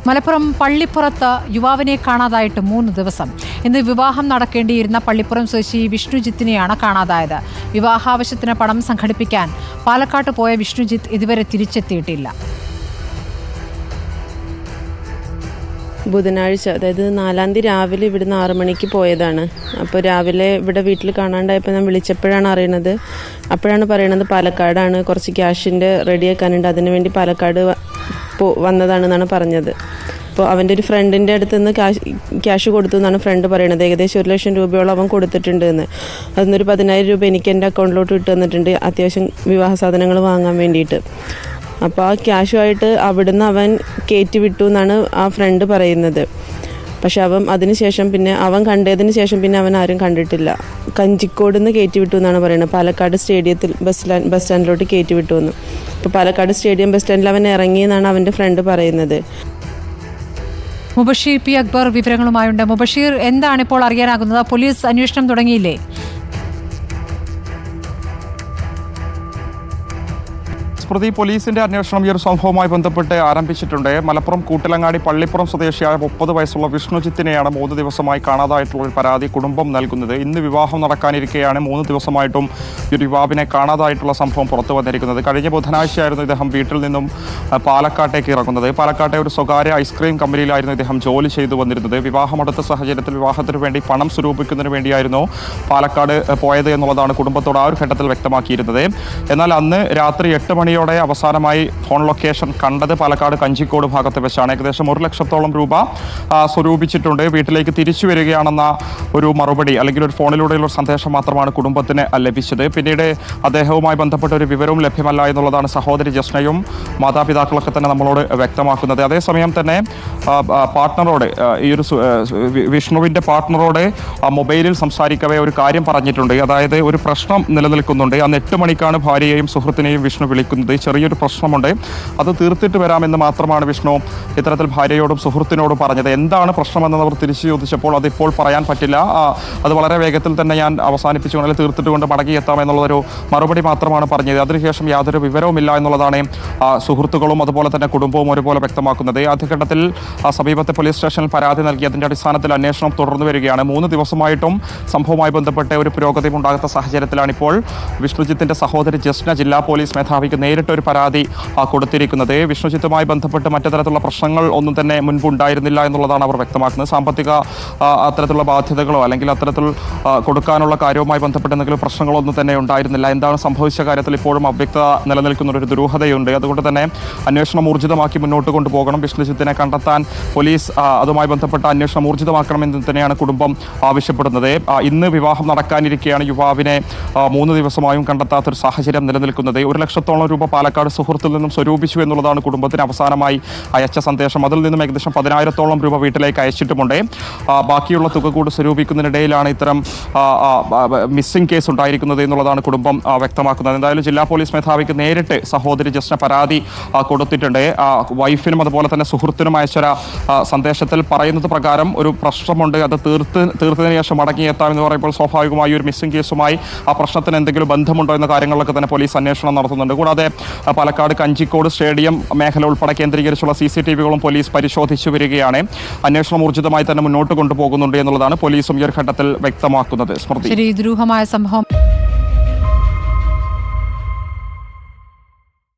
മലപ്പുറം പള്ളിപ്പുറത്ത് യുവാവിനെ കാണാതായിട്ട് 3 ദിവസം. ഇന്ന് വിവാഹം നടക്കേണ്ടിയിരുന്ന പള്ളിപ്പുറം സ്വദേശി വിഷ്ണുജിത്തിനെയാണ് കാണാതായത്. വിവാഹാവശ്യത്തിന് പണം സംഘടിപ്പിക്കാൻ പാലക്കാട്ട് പോയ വിഷ്ണുജിത്ത് ഇതുവരെ തിരിച്ചെത്തിയിട്ടില്ല. ബുധനാഴ്ച, അതായത് 4-ാം തീയതി രാവിലെ ഇവിടുന്ന് 6 മണിക്ക് പോയതാണ്. അപ്പോൾ രാവിലെ ഇവിടെ വീട്ടിൽ കാണാണ്ടായപ്പോൾ ഞാൻ വിളിച്ചപ്പോഴാണ് അറിയണത്. അപ്പോഴാണ് പറയണത് പാലക്കാടാണ്, കുറച്ച് ക്യാഷിൻ്റെ റെഡിയാക്കാനുണ്ട്, അതിനുവേണ്ടി പാലക്കാട് വന്നതാണെന്നാണ് പറഞ്ഞത്. അപ്പോൾ അവൻ്റെ ഒരു ഫ്രണ്ടിൻ്റെ അടുത്ത് നിന്ന് ക്യാഷ് കൊടുത്തു എന്നാണ് ഫ്രണ്ട് പറയണത്. ഏകദേശം 1 ലക്ഷം രൂപയോളം അവൻ കൊടുത്തിട്ടുണ്ട് എന്ന്. അതിനൊരു 10,000 രൂപ എനിക്ക് എൻ്റെ അക്കൗണ്ടിലോട്ട് ഇട്ട് തന്നിട്ടുണ്ട്, അത്യാവശ്യം വിവാഹ സാധനങ്ങൾ വാങ്ങാൻ വേണ്ടിയിട്ട്. അപ്പോൾ ആ ക്യാഷുമായിട്ട് അവിടുന്ന് അവൻ കയറ്റി വിട്ടു എന്നാണ് ആ ഫ്രണ്ട് പറയുന്നത്. പക്ഷെ അതിനുശേഷം പിന്നെ അവൻ കണ്ടതിന് ശേഷം പിന്നെ അവൻ ആരും കണ്ടിട്ടില്ല. കഞ്ചിക്കോട് നിന്ന് കയറ്റി വിട്ടു എന്നാണ് പറയുന്നത്. പാലക്കാട് സ്റ്റേഡിയത്തിൽ ബസ് സ്റ്റാൻഡിലോട്ട് കയറ്റി വിട്ടു എന്ന്. ഇപ്പോൾ പാലക്കാട് സ്റ്റേഡിയം ബസ് സ്റ്റാൻഡിൽ അവൻ ഇറങ്ങിയെന്നാണ് അവൻ്റെ ഫ്രണ്ട് പറയുന്നത്. മുബഷീർ പി അക്ബർ വിവരങ്ങളുമായുണ്ട്. മുബഷീർ, എന്താണ് ഇപ്പോൾ അറിയാനാകുന്നത്? പോലീസ് അന്വേഷണം തുടങ്ങിയില്ലേ? സ്മൃതി, പോലീസിന്റെ അന്വേഷണം ഈ ഒരു സംഭവവുമായി ബന്ധപ്പെട്ട് ആരംഭിച്ചിട്ടുണ്ട്. മലപ്പുറം കൂട്ടിലങ്ങാടി പള്ളിപ്പുറം സ്വദേശിയായ 30 വയസ്സുള്ള വിഷ്ണുജിത്തിനെയാണ് 3 ദിവസമായി കാണാതായിട്ടുള്ള ഒരു പരാതി കുടുംബം നൽകുന്നത്. ഇന്ന് വിവാഹം നടക്കാനിരിക്കെയാണ് 3 ദിവസമായിട്ടും ഈ ഒരു യുവാവിനെ കാണാതായിട്ടുള്ള സംഭവം പുറത്തു വന്നിരിക്കുന്നത്. കഴിഞ്ഞ ബുധനാഴ്ചയായിരുന്നു ഇദ്ദേഹം വീട്ടിൽ നിന്നും പാലക്കാട്ടേക്ക് ഇറങ്ങുന്നത്. പാലക്കാട്ടെ ഒരു സ്വകാര്യ ഐസ്ക്രീം കമ്പനിയിലായിരുന്നു ഇദ്ദേഹം ജോലി ചെയ്തു വന്നിരുന്നത്. വിവാഹമടുത്ത സാഹചര്യത്തിൽ വിവാഹത്തിന് വേണ്ടി പണം സ്വരൂപിക്കുന്നതിന് വേണ്ടിയായിരുന്നു പാലക്കാട് പോയത് എന്നുള്ളതാണ് കുടുംബത്തോട് ആ ഒരു ഘട്ടത്തിൽ വ്യക്തമാക്കിയിരുന്നത്. എന്നാൽ അന്ന് രാത്രി 8 മണിയോടെ അവസാനമായി ഫോൺ ലൊക്കേഷൻ കണ്ടത് പാലക്കാട് കഞ്ചിക്കോട് ഭാഗത്ത് വെച്ചാണ്. ഏകദേശം 1 ലക്ഷത്തോളം രൂപ സ്വരൂപിച്ചിട്ടുണ്ട്, വീട്ടിലേക്ക് തിരിച്ചു വരികയാണെന്ന ഒരു മറുപടി അല്ലെങ്കിൽ ഒരു ഫോണിലൂടെയുള്ള ഒരു സന്ദേശം മാത്രമാണ് കുടുംബത്തിന് ലഭിച്ചത്. പിന്നീട് അദ്ദേഹവുമായി ബന്ധപ്പെട്ട ഒരു വിവരവും ലഭ്യമല്ല എന്നുള്ളതാണ് സഹോദരി ജസ്നയും മാതാപിതാക്കളൊക്കെ തന്നെ നമ്മളോട് വ്യക്തമാക്കുന്നത്. അതേസമയം തന്നെ പാർട്ട്ണറോട്, ഈ ഒരു വിഷ്ണുവിൻ്റെ പാർട്ട്ണറോട് മൊബൈലിൽ സംസാരിക്കവേ ഒരു കാര്യം പറഞ്ഞിട്ടുണ്ട്. അതായത് ഒരു പ്രശ്നം നിലനിൽക്കുന്നുണ്ട്. അന്ന് 8 മണിക്കാണ് ഭാര്യയെയും സുഹൃത്തിനെയും വിഷ്ണു വിളിക്കുന്നത്. ചെറിയൊരു പ്രശ്നമുണ്ട്, അത് തീർത്തിട്ട് വരാമെന്ന് മാത്രമാണ് വിഷ്ണു ഇത്തരത്തിൽ ഭാര്യയോടും സുഹൃത്തിനോടും പറഞ്ഞത്. എന്താണ് പ്രശ്നമെന്ന് അവർ തിരിച്ചു ചോദിച്ചപ്പോൾ അതിപ്പോൾ പറയാൻ പറ്റില്ല, അത് വളരെ വേഗത്തിൽ തന്നെ ഞാൻ അവസാനിപ്പിച്ചുകൊണ്ട് തീർത്തിട്ട് കൊണ്ട് മടങ്ങിയെത്താമെന്നുള്ളൊരു മറുപടി മാത്രമാണ് പറഞ്ഞത്. അതിനുശേഷം യാതൊരു വിവരവുമില്ല എന്നുള്ളതാണ് സുഹൃത്തുക്കളും അതുപോലെ തന്നെ കുടുംബവും ഒരുപോലെ വ്യക്തമാക്കുന്നത്. ആദ്യഘട്ടത്തിൽ സമീപത്തെ പോലീസ് സ്റ്റേഷനിൽ പരാതി നൽകി അതിൻ്റെ അടിസ്ഥാനത്തിൽ അന്വേഷണം തുടർന്നു വരികയാണ്. 3 ദിവസമായിട്ടും സംഭവവുമായി ബന്ധപ്പെട്ട് ഒരു പുരോഗതി ഉണ്ടാകാത്ത സാഹചര്യത്തിലാണ് ഇപ്പോൾ വിഷ്ണുജിത്തിന്റെ സഹോദരി ജസ്ന ജില്ലാ പോലീസ് മേധാവിക്ക് നേരിട്ടൊരു പരാതി കൊടുത്തിരിക്കുന്നത്. വിഷ്ണുജിത്തുമായി ബന്ധപ്പെട്ട് മറ്റു തരത്തിലുള്ള പ്രശ്നങ്ങൾ ഒന്നും തന്നെ മുൻപുണ്ടായിരുന്നില്ല എന്നുള്ളതാണ് അവർ വ്യക്തമാക്കുന്നത്. സാമ്പത്തിക അത്തരത്തിലുള്ള ബാധ്യതകളോ അല്ലെങ്കിൽ അത്തരത്തിൽ കൊടുക്കാനുള്ള കാര്യവുമായി ബന്ധപ്പെട്ട് എന്തെങ്കിലും പ്രശ്നങ്ങളൊന്നും തന്നെ ഉണ്ടായിരുന്നില്ല. എന്താണ് സംഭവിച്ച കാര്യത്തിൽ ഇപ്പോഴും അവ്യക്തത നിലനിൽക്കുന്ന ഒരു ദുരൂഹതയുണ്ട്. അതുകൊണ്ട് തന്നെ അന്വേഷണം ഊർജിതമാക്കി മുന്നോട്ട് കൊണ്ടുപോകണം. വിഷ്ണുജിത്തിനെ കണ്ടെത്താൻ പോലീസ് അതുമായി ബന്ധപ്പെട്ട അന്വേഷണം ഊർജിതമാക്കണമെന്ന് തന്നെയാണ് കുടുംബം ആവശ്യപ്പെടുന്നത്. ഇന്ന് വിവാഹം നടക്കാനിരിക്കെയാണ് യുവാവിനെ 3 ദിവസമായും കണ്ടെത്താത്തൊരു സാഹചര്യം നിലനിൽക്കുന്നത്. 1 ലക്ഷത്തോളം രൂപ പാലക്കാട് സുഹൃത്തിൽ നിന്നും സ്വരൂപിച്ചു എന്നുള്ളതാണ് കുടുംബത്തിന് അവസാനമായി അയച്ച സന്ദേശം. അതിൽ നിന്നും ഏകദേശം 10,000-ഓളം രൂപ വീട്ടിലേക്ക് അയച്ചിട്ടുമുണ്ട്. ബാക്കിയുള്ള തുക കൂടി സ്വരൂപിക്കുന്നതിനിടയിലാണ് ഇത്തരം മിസ്സിംഗ് കേസ് ഉണ്ടായിരിക്കുന്നത് എന്നുള്ളതാണ് കുടുംബം വ്യക്തമാക്കുന്നത്. എന്തായാലും ജില്ലാ പോലീസ് മേധാവിക്ക് നേരിട്ട് സഹോദരി ജസ്ന പരാതി കൊടുത്തിട്ടുണ്ട്. വൈഫിനും അതുപോലെ തന്നെ സുഹൃത്തിനും അയച്ചൊരു സന്ദേശത്തിൽ പറയുന്നത് പ്രകാരം ഒരു പ്രശ്നമുണ്ട്, അത് തീർത്തതിന് ശേഷം മടങ്ങിയെത്താമെന്ന് പറയുമ്പോൾ സ്വാഭാവികമായി ഒരു മിസ്സിംഗ് കേസുമായി ആ പ്രശ്നത്തിന് എന്തെങ്കിലും ബന്ധമുണ്ടോ എന്ന കാര്യങ്ങളിലൊക്കെ തന്നെ പോലീസ് അന്വേഷണം നടത്തുന്നുണ്ട്. കൂടാതെ പാലക്കാട് കഞ്ചിക്കോട് സ്റ്റേഡിയം മേഖല ഉൾപ്പെടെ കേന്ദ്രീകരിച്ചുള്ള CCTV-കളും പോലീസ് പരിശോധിച്ചു വരികയാണ്. അന്വേഷണം ഊർജിതമായി തന്നെ മുന്നോട്ട് കൊണ്ടുപോകുന്നുണ്ട് എന്നുള്ളതാണ് പോലീസും ഈ ഒരു ഘട്ടത്തിൽ വ്യക്തമാക്കുന്നത്. ദുരൂഹമായ സംഭവം